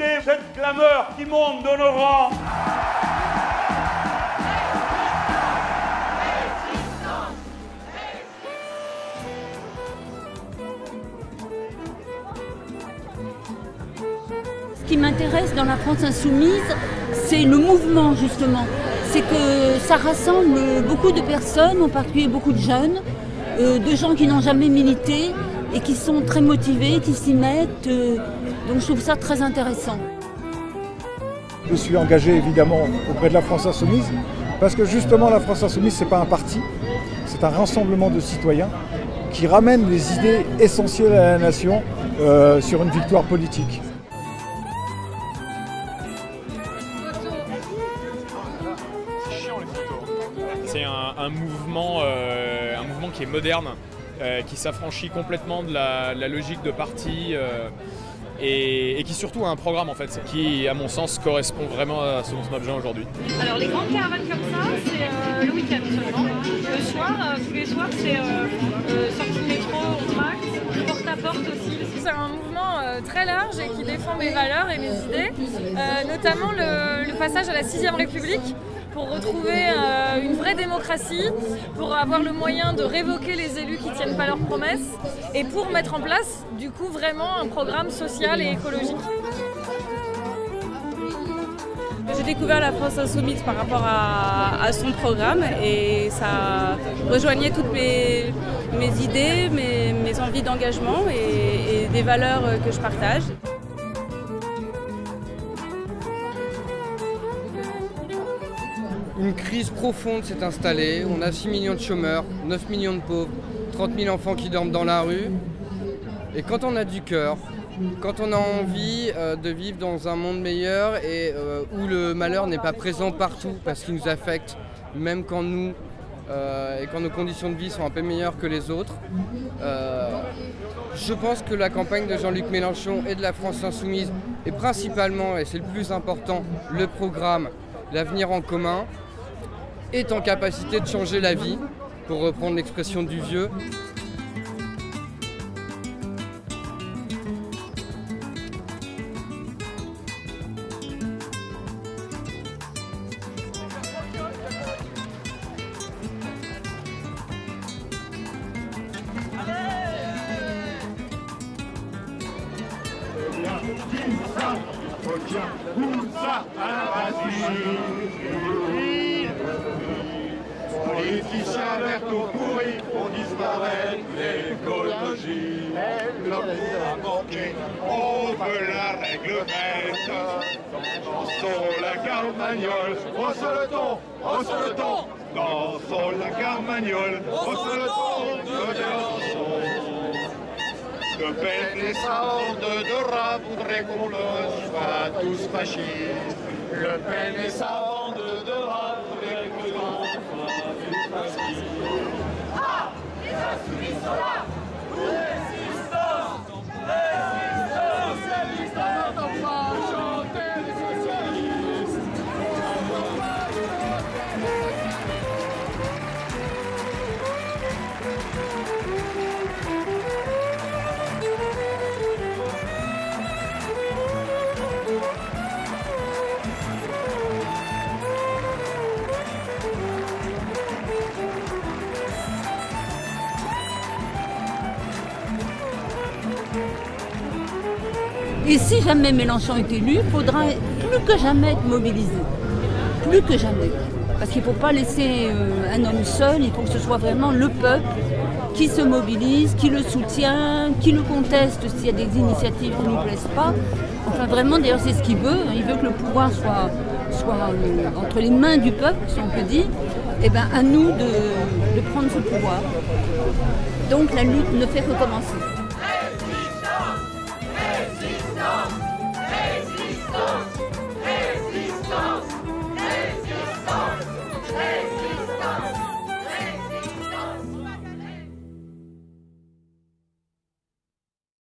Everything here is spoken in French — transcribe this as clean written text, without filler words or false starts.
écoutez cette clameur qui monte de nos rangs. Ce qui m'intéresse dans la France insoumise, c'est le mouvement justement. C'est que ça rassemble beaucoup de personnes, en particulier beaucoup de jeunes, de gens qui n'ont jamais milité et qui sont très motivés, qui s'y mettent. Donc je trouve ça très intéressant. Je suis engagé évidemment auprès de la France insoumise parce que justement la France insoumise, ce n'est pas un parti, c'est un rassemblement de citoyens qui ramènent les idées essentielles à la nation sur une victoire politique. C'est un mouvement qui est moderne, qui s'affranchit complètement de la logique de parti et qui surtout a un programme en fait, qui à mon sens correspond vraiment à ce dont on a besoin aujourd'hui. Alors les grandes caravanes comme ça, c'est le week-end seulement. Le soir, tous les soirs, c'est sortie de métro, on traque, porte-à-porte aussi. C'est un mouvement très large et qui défend mes valeurs et mes idées, notamment le passage à la 6e République, pour retrouver une vraie démocratie, pour avoir le moyen de révoquer les élus qui ne tiennent pas leurs promesses et pour mettre en place du coup vraiment un programme social et écologique. J'ai découvert la France insoumise par rapport à son programme et ça rejoignait toutes mes idées, mes envies d'engagement et des valeurs que je partage. Une crise profonde s'est installée, on a 6 millions de chômeurs, 9 millions de pauvres, 30 000 enfants qui dorment dans la rue. Et quand on a du cœur, quand on a envie de vivre dans un monde meilleur et où le malheur n'est pas présent partout parce qu'il nous affecte, même quand nous et quand nos conditions de vie sont un peu meilleures que les autres, je pense que la campagne de Jean-Luc Mélenchon et de la France insoumise, et principalement, et c'est le plus important, le programme L'avenir en commun, est en capacité de changer la vie, pour reprendre l'expression du vieux. Politiciens verts pourris font disparaître l'écologie. L'homme a manqué, on veut la règle faite. Dansons la carmagnole, hausse le ton, hausse le ton. Dansons la carmagnole, hausse le ton, dansons. Le Pen et sa horde de rats voudraient qu'on le soit tous fascistes. Le Pen et sa horde de rats voudraient que l'on soit tous fascistes. Ah, les insoumis sont là. Résistance, résistance, résistance. On va chanter les socialistes. Et si jamais Mélenchon est élu, il faudra plus que jamais être mobilisé. Plus que jamais. Parce qu'il ne faut pas laisser un homme seul, il faut que ce soit vraiment le peuple qui se mobilise, qui le soutient, qui le conteste s'il y a des initiatives qui ne lui plaisent pas. Enfin vraiment, d'ailleurs c'est ce qu'il veut. Il veut que le pouvoir soit entre les mains du peuple, si on peut dire. Et bien à nous de prendre ce pouvoir. Donc la lutte ne fait que commencer.